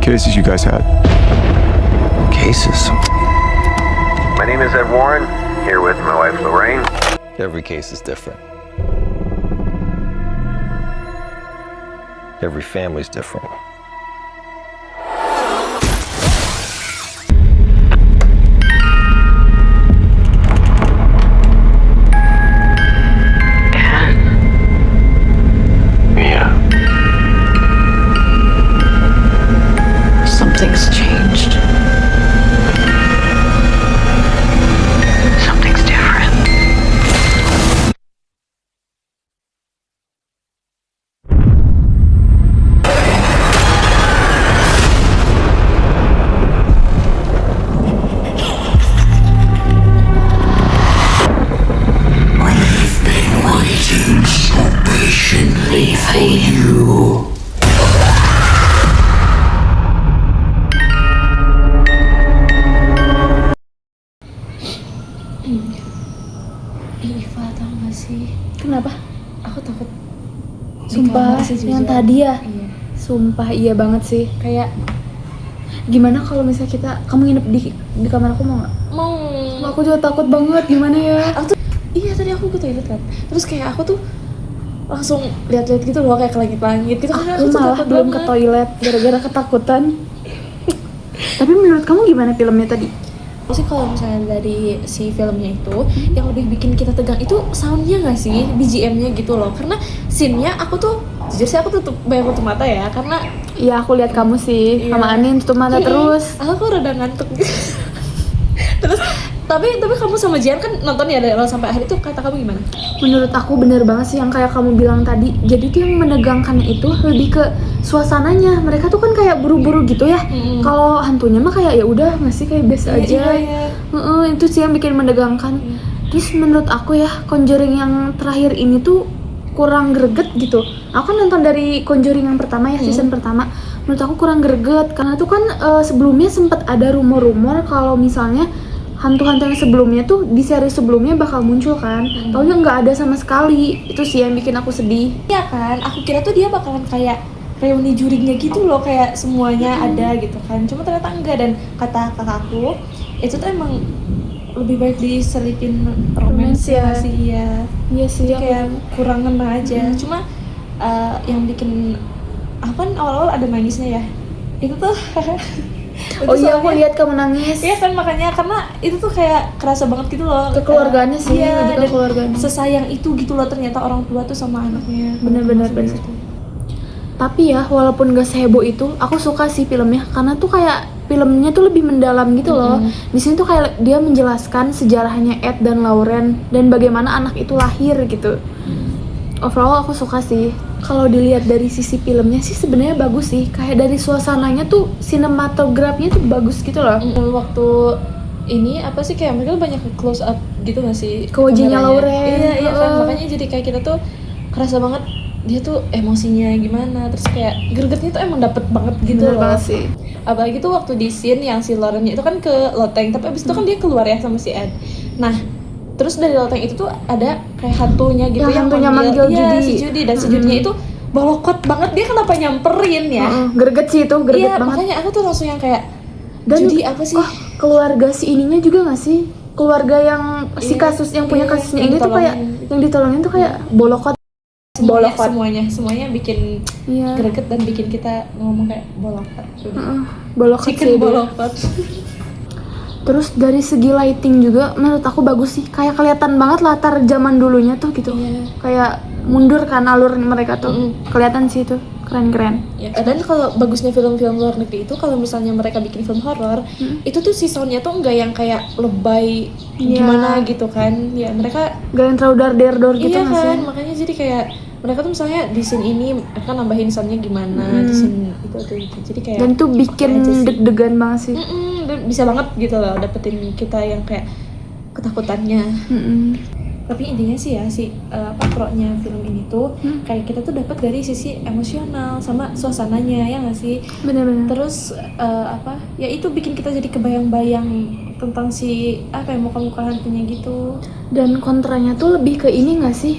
cases you guys had? Cases? My name is Ed Warren, here with my wife Lorraine. Every case is different. Every family's different. Yeah. Something's changed. Something's different. I've been waiting so patiently for you. Iva, tau gak sih? Kenapa? Aku takut di Sumpah, kamar sih, jujur. yang tadi ya? Iya. Sumpah iya banget sih. Kayak gimana kalau misalnya kamu nginep di kamar aku, mau nggak? Mau. Aku juga takut banget, gimana ya? Aku tuh, iya tadi aku ke toilet kan. Terus kayak aku tuh langsung lihat-lihat gitu loh, kayak ke langit-langit gitu. Karena Aku tuh malah takut belum ke banget. toilet gara-gara ketakutan. Tapi menurut kamu gimana filmnya tadi? Aku sih kalau misalnya dari si filmnya itu yang lebih bikin kita tegang itu soundnya nggak sih, BGM-nya gitu loh. Karena scene-nya aku tuh jujur sih aku banyak tutup mata ya, karena Iya, aku lihat kamu sih Iya. sama Anin tutup mata terus. aku rada ngantuk gitu. Terus tapi kamu sama Jian kan nonton ya dari awal sampai akhir, itu kata kamu gimana? Menurut aku bener banget sih yang kayak kamu bilang tadi. Jadi tuh yang menegangkan itu lebih ke suasananya. Mereka tuh kan kayak buru-buru gitu ya. Kalau hantunya mah kayak ya udah nggak sih, kayak biasa aja. Iya. Itu sih yang bikin menegangkan. Terus menurut aku ya, Conjuring yang terakhir ini tuh kurang greget gitu. Aku kan nonton dari Conjuring yang pertama ya, season pertama. Menurut aku kurang greget karena tuh kan sebelumnya sempat ada rumor-rumor kalau misalnya hantu-hantu yang sebelumnya tuh di seri sebelumnya bakal muncul kan. Taunya nggak ada sama sekali. Itu sih yang bikin aku sedih. Iya kan, aku kira tuh dia bakalan kayak reuni juringnya gitu loh, kayak semuanya ada gitu kan. Cuma ternyata enggak, dan kata kakakku itu tuh emang lebih baik diselipin romance ya sih ya. Iya sih. Jadi kayak kurang ngena aja. Cuma yang bikin aku kan awal-awal ada nangisnya ya. Itu tuh Oh iya, aku lihat kamu nangis. iya kan, makanya karena itu tuh kayak kerasa banget gitu loh. Kekeluargaannya sih, Iya, lebih ke dan keluarganya. sesayang itu gitu loh ternyata orang tua tuh sama anaknya. Bener. Tapi ya, walaupun gak seheboh itu, aku suka sih filmnya karena tuh kayak filmnya tuh lebih mendalam gitu loh. Di sini tuh kayak dia menjelaskan sejarahnya Ed dan Lauren dan bagaimana anak itu lahir gitu. Overall aku suka sih. Kalau dilihat dari sisi filmnya sih sebenarnya bagus sih. Kayak dari suasananya tuh, sinematografinya tuh bagus gitu loh. Waktu ini apa sih, kayak mereka banyak close up gitu gak sih Ke wajahnya kameranya? Lauren. Iya kan, makanya jadi kayak kita tuh kerasa banget dia tuh emosinya gimana, terus kayak gregetnya tuh emang dapet banget gitu Bener loh. banget sih. Apalagi tuh waktu di scene yang si Laurennya itu kan ke loteng, tapi abis itu kan dia keluar ya sama si Ed. Nah terus dari loteng itu tuh ada kayak hantunya gitu Yang hantunya manggil iya, Judy. si Judy, dan si Judy-nya itu bolokot banget, dia kenapa nyamperin ya? Greget sih itu, greget Iya, banget. makanya aku tuh langsung yang kayak Dan Judy apa sih? keluarga si ininya juga nggak sih? Keluarga yang si Iya, kasus yang punya iya, kasusnya yang ini tuh kayak ditolongin. yang ditolongin tuh kayak bolokot. Bolokot. semuanya bikin Iya. greget dan bikin kita ngomong kayak bolokot. Bolokot sih Chicken dia. bolokot. Terus dari segi lighting juga menurut aku bagus sih. Kayak kelihatan banget latar zaman dulunya tuh gitu. Iya. Kayak mundur kan alur mereka tuh. Kelihatan sih itu. Keren-keren. Ya, dan kalau bagusnya film-film luar negeri itu kalau misalnya mereka bikin film horor, itu tuh si soundnya tuh enggak yang kayak lebay Iya. gimana gitu kan. Ya mereka Gak yang terlalu dar-der gitu iya nggak sih? kan, makanya jadi kayak mereka tuh misalnya di scene ini akan nambahin soundnya gimana, di scene itu tuh gitu. Jadi kayak Dan tuh bikin aja sih. deg-degan banget sih. dan bisa banget gitu loh dapetin kita yang kayak ketakutannya. Tapi intinya sih ya pro-nya film ini tuh kayak kita tuh dapat dari sisi emosional sama suasananya, ya nggak sih? Bener-bener. Terus ya itu bikin kita jadi kebayang-bayang tentang si muka-muka hantunya gitu. Dan kontranya tuh lebih ke ini nggak sih?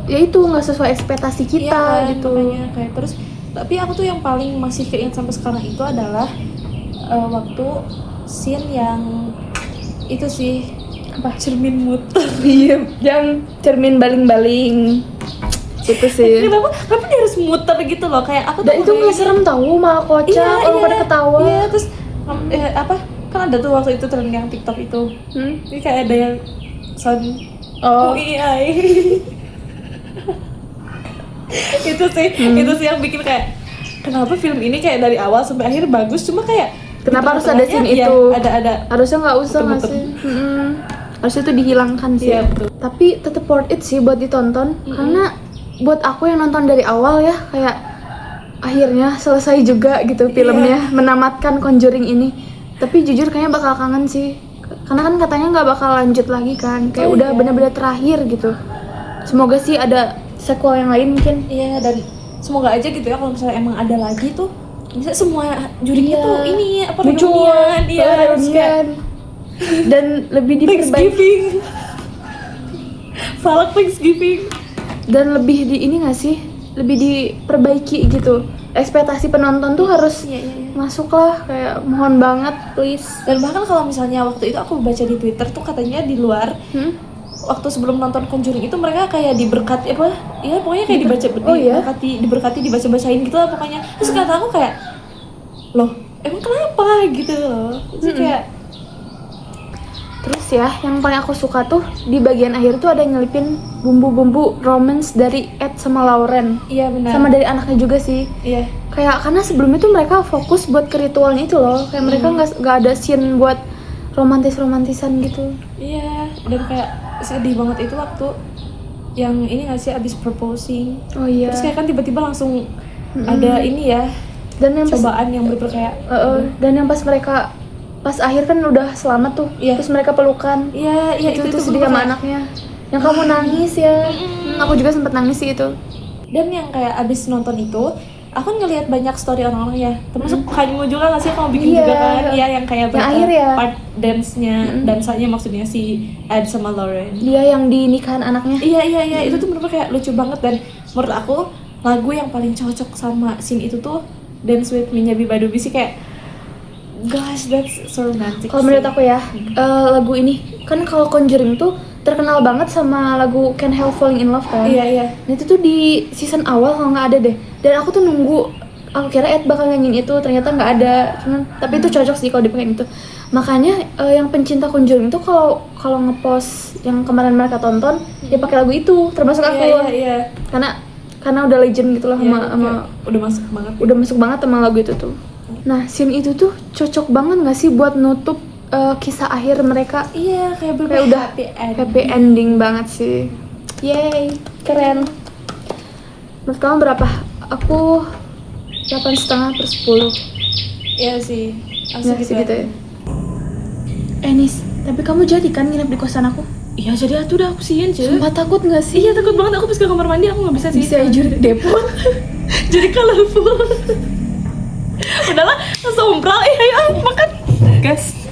Ya itu nggak sesuai ekspektasi kita Iya kan, gitu. makanya kayak terus Tapi aku tuh yang paling masih keinget sampai sekarang itu adalah waktu scene yang itu sih apa cermin muter. Iya, yang cermin baling-baling itu sih. Kenapa dia harus muter gitu loh, kayak aku tuh Dan itu nggak serem tahu, malah kocak orang pada ketawa. Iya, terus apa kan ada tuh waktu itu tren yang TikTok itu. Ini kayak ada yang sound UI. itu sih yang bikin kayak kenapa film ini kayak dari awal sampai akhir bagus, cuma kayak Kenapa harus ada scene iya, itu? Ada. Harusnya nggak usah nggak Betul-betul. sih? Harusnya itu dihilangkan sih. Iya, betul. Tapi tetap worth it sih buat ditonton, karena buat aku yang nonton dari awal ya kayak akhirnya selesai juga gitu filmnya, menamatkan Conjuring ini. Tapi jujur kayaknya bakal kangen sih, karena kan katanya nggak bakal lanjut lagi kan, kayak udah benar-benar terakhir gitu. Semoga sih ada sequel yang lain mungkin. Iya, dan semoga aja gitu ya kalau misalnya emang ada lagi tuh bisa semua juringnya tuh ini apa reunian, reunian. Dan lebih diperbaiki Thanksgiving. Falak Thanksgiving. dan lebih di ini nggak sih, lebih diperbaiki gitu. Ekspektasi penonton tuh harus masuk lah, kayak mohon banget please. Dan bahkan kalau misalnya waktu itu aku baca di Twitter tuh katanya di luar waktu sebelum nonton Conjuring itu mereka kayak diberkati apa? Ya pokoknya kayak diberkati dibaca-bacain gitu lah pokoknya. Terus kata aku kayak loh, emang kenapa gitu loh. Terus kayak Terus ya, yang paling aku suka tuh di bagian akhir tuh ada nyelipin bumbu-bumbu romance dari Ed sama Lauren. iya benar. Sama dari anaknya juga sih. Iya. Kayak karena sebelumnya tuh mereka fokus buat ke ritualnya itu loh. Kayak mereka nggak ada scene buat romantisan gitu. Iya, dan kayak sedih banget itu waktu yang ini nggak sih abis proposing. Oh iya. Terus kayak kan tiba-tiba langsung ada ini ya Dan yang pas cobaan yang bener kayak dan yang pas akhir kan udah selamat tuh. Iya. Terus mereka pelukan. iya itu itu sedih sama kayak- anaknya. Yang kamu nangis ya. Aku juga sempet nangis sih itu. Dan yang kayak abis nonton itu aku ngelihat banyak story orang-orang ya, termasuk kamu juga nggak sih kamu bikin Iya. juga kan? Iya yang kayak Yang akhir ya. part dance-nya, dansanya maksudnya si Ed sama Lauren. Dia yang di nikahan anaknya. Iya itu tuh bener kayak lucu banget, dan menurut aku lagu yang paling cocok sama scene itu tuh Dance With Me-nya Bibadubi sih, kayak gosh that's so romantic. Kalau menurut aku ya, lagu ini kan kalau Conjuring tuh terkenal banget sama lagu Can't Help Falling in Love kan. Iya. Nah itu tuh di season awal kalau nggak ada deh. Dan aku tuh nunggu, aku kira Ed bakal nyanyiin itu, ternyata nggak ada. Tapi itu cocok sih kalau dipakein itu. Makanya yang pencinta Conjuring itu kalau ngepost yang kemarin mereka tonton, dia pakai lagu itu, termasuk aku. Iya. Karena udah legend gitu loh sama Udah masuk banget. udah masuk banget sama lagu itu tuh. Nah scene itu tuh cocok banget nggak sih buat nutup kisah akhir mereka? Iya, kayak Kayak udah happy ending banget sih. Yay, keren. Menurut kamu berapa? Aku 8,5/10. Iya sih. Ya, segitu ya. Nis, tapi kamu jadi kan nginep di kosan aku? Iya, jadi aku udah aku sian, cuy. Sumpah takut nggak sih? Iya, takut banget aku pas ke kamar mandi aku nggak bisa sih. Bisa aja depot. Jadi colorful. Udahlah, langsung umpral. Ayo makan. Gas.